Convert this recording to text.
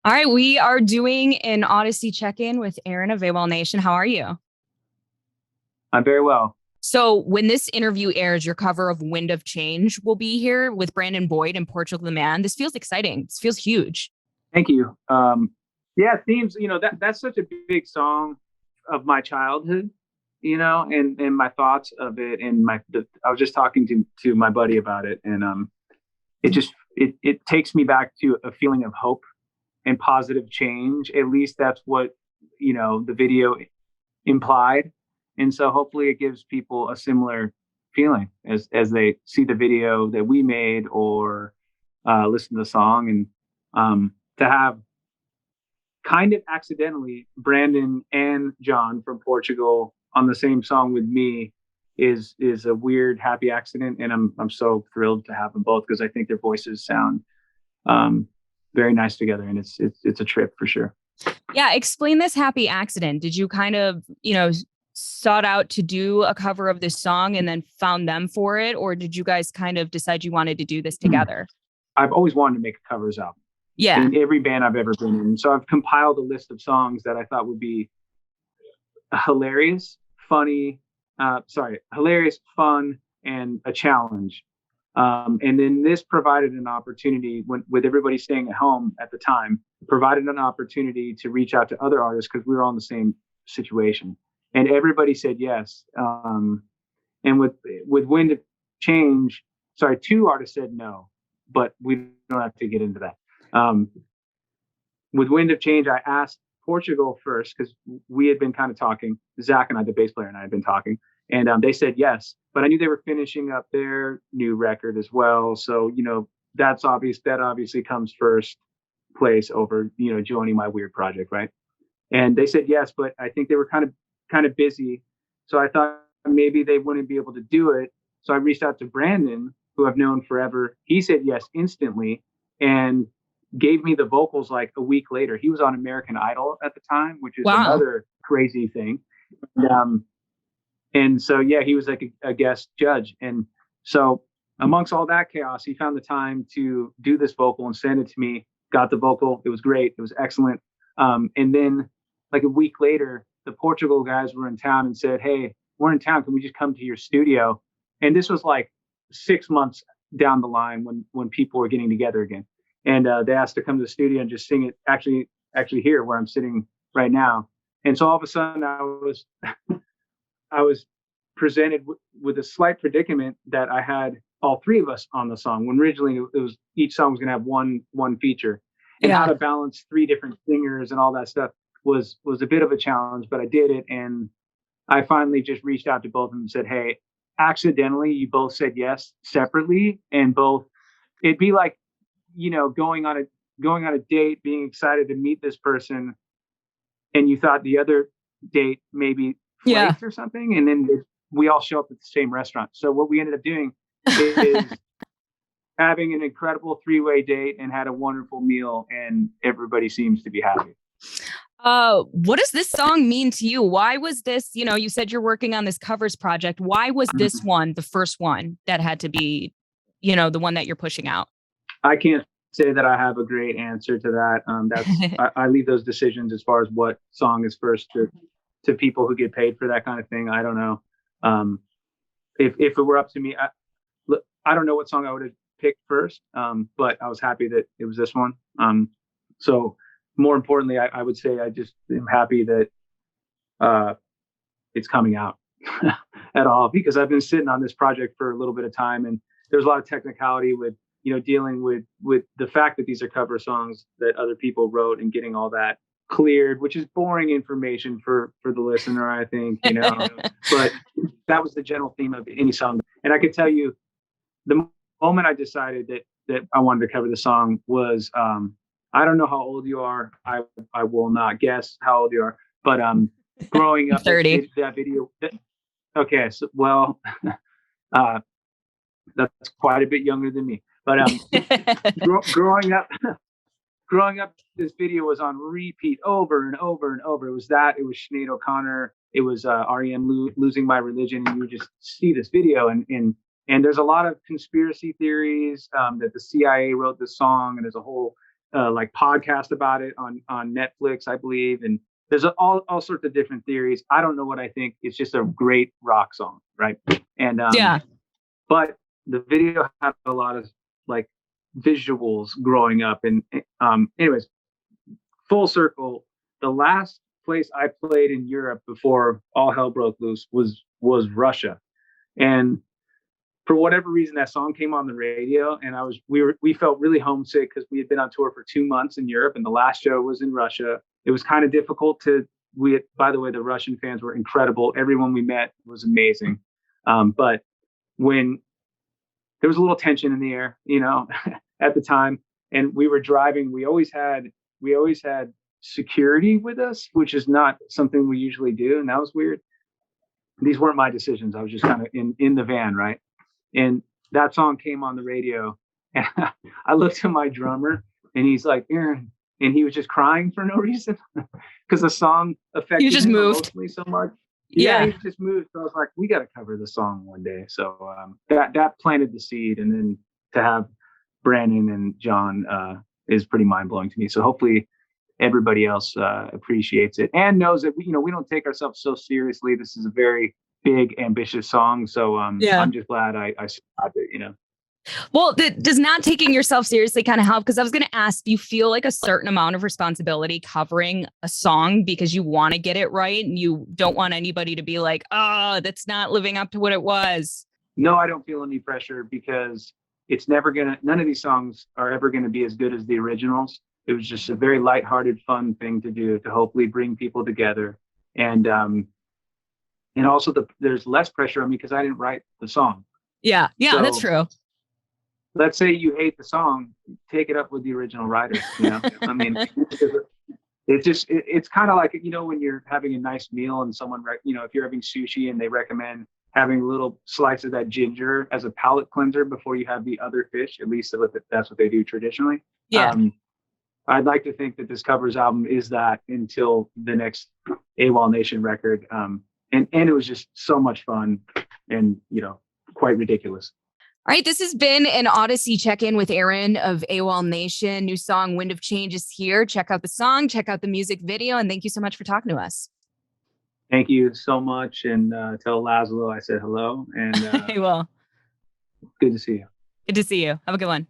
All right, we are doing an Audacy check-in with Aaron of AWOLNATION. How are you? I'm very well. So when this interview airs, your cover of Wind of Change will be here with Brandon Boyd and Portugal the Man. This feels exciting. This feels huge. Thank you. Yeah, themes. That's such a big song of my childhood. And my thoughts of it, and I was just talking to my buddy about it, and it takes me back to a feeling of hope and positive change. At least that's what the video implied, and so hopefully it gives people a similar feeling as they see the video that we made or listen to the song. And to have kind of accidentally Brandon and John from Portugal on the same song with me is a weird happy accident, and I'm so thrilled to have them both because I think their voices sound very nice together, and it's a trip for sure. Yeah, explain this happy accident. Did you kind of, sought out to do a cover of this song and then found them for it, or did you guys kind of decide you wanted to do this together? I've always wanted to make a covers album. Yeah. In every band I've ever been in. So I've compiled a list of songs that I thought would be hilarious, hilarious, fun, and a challenge. And then this provided an opportunity with everybody staying at home at the time, provided an opportunity to reach out to other artists because we were all in the same situation. And everybody said yes. And with Wind of Change, two artists said no, but we don't have to get into that. With Wind of Change, I asked Portugal first because we had been kind of talking. Zach and I, the bass player, and I had been talking, and they said yes. But I knew they were finishing up their new record as well, so that's obvious. That obviously comes first place over joining my weird project, right? And they said yes, but I think they were kind of busy, so I thought maybe they wouldn't be able to do it. So I reached out to Brandon, who I've known forever. He said yes instantly, and gave me the vocals like a week later. He was on American Idol at the time, which is another crazy thing. And so, yeah, he was like a guest judge. And so amongst all that chaos, he found the time to do this vocal and send it to me, got the vocal. It was great. It was excellent. And then like a week later, the Portugal guys were in town and said, "Hey, we're in town. Can we just come to your studio?" And this was like 6 months down the line when people were getting together again. And they asked to come to the studio and just sing it actually here where I'm sitting right now. And so all of a sudden I was presented with a slight predicament that I had all three of us on the song, when originally it was each song was going to have one feature. And how to balance three different singers and all that stuff was a bit of a challenge, but I did it. And I finally just reached out to both of them and said, "Hey, accidentally you both said yes separately, and both it'd be like going on a date, being excited to meet this person, and you thought the other date maybe flaked or something, and then we all show up at the same restaurant." So what we ended up doing is having an incredible three-way date and had a wonderful meal, and everybody seems to be happy. What does this song mean to you? Why was this, you said you're working on this covers project. Why was this one the first one that had to be, the one that you're pushing out? I can't say that I have a great answer to that. I leave those decisions as far as what song is first to people who get paid for that kind of thing. I don't know. If it were up to me, I don't know what song I would have picked first. But I was happy that it was this one. So more importantly, I would say I just am happy that it's coming out at all, because I've been sitting on this project for a little bit of time, and there's a lot of technicality with dealing with the fact that these are cover songs that other people wrote and getting all that cleared, which is boring information for the listener, I think, but that was the general theme of any song. And I could tell you the moment I decided that I wanted to cover the song was, I don't know how old you are. I will not guess how old you are, but growing up, 30. That video. Okay. So, well, that's quite a bit younger than me. But growing up, this video was on repeat over and over and over. It was Sinead O'Connor. It was REM Losing My Religion. And you would just see this video, and there's a lot of conspiracy theories that the CIA wrote this song, and there's a whole like podcast about it on Netflix, I believe, and there's all sorts of different theories. I don't know what I think. It's just a great rock song, right? And Yeah. but the video had a lot of like visuals growing up, and anyways, full circle. The last place I played in Europe before all hell broke loose was Russia, and for whatever reason, that song came on the radio, and we felt really homesick because we had been on tour for 2 months in Europe, and the last show was in Russia. It was kind of difficult by the way, the Russian fans were incredible. Everyone we met was amazing. But when there was a little tension in the air, at the time, and we were driving, we always had security with us, which is not something we usually do. And that was weird. These weren't my decisions. I was just kind of in the van, right? And that song came on the radio, and I looked at my drummer, and he's like, Aaron, and he was just crying for no reason because the song affected just him moved emotionally so much. Yeah. He just moved. So I was like, we got to cover the song one day. So that planted the seed, and then to have Brandon and John is pretty mind blowing to me. So hopefully everybody else appreciates it and knows that we don't take ourselves so seriously. This is a very big, ambitious song. So I'm just glad I survived it. Well, does not taking yourself seriously kind of help? Because I was going to ask, do you feel like a certain amount of responsibility covering a song because you want to get it right and you don't want anybody to be like, oh, that's not living up to what it was? No, I don't feel any pressure because it's none of these songs are ever going to be as good as the originals. It was just a very lighthearted, fun thing to do to hopefully bring people together. And also there's less pressure on me because I didn't write the song. Yeah, so, that's true. Let's say you hate the song, take it up with the original writer. I mean, it's kind of like, when you're having a nice meal and someone, if you're having sushi and they recommend having a little slice of that ginger as a palate cleanser before you have the other fish, at least that's what they do traditionally. Yeah. I'd like to think that this covers album is that until the next AWOLNATION record. And it was just so much fun and, quite ridiculous. All right, this has been an Audacy check-in with Aaron of AWOLNATION. New song, Wind of Change, is here. Check out the song, check out the music video, and thank you so much for talking to us. Thank you so much, and tell Laszlo I said hello. And I will. Good to see you. Good to see you. Have a good one.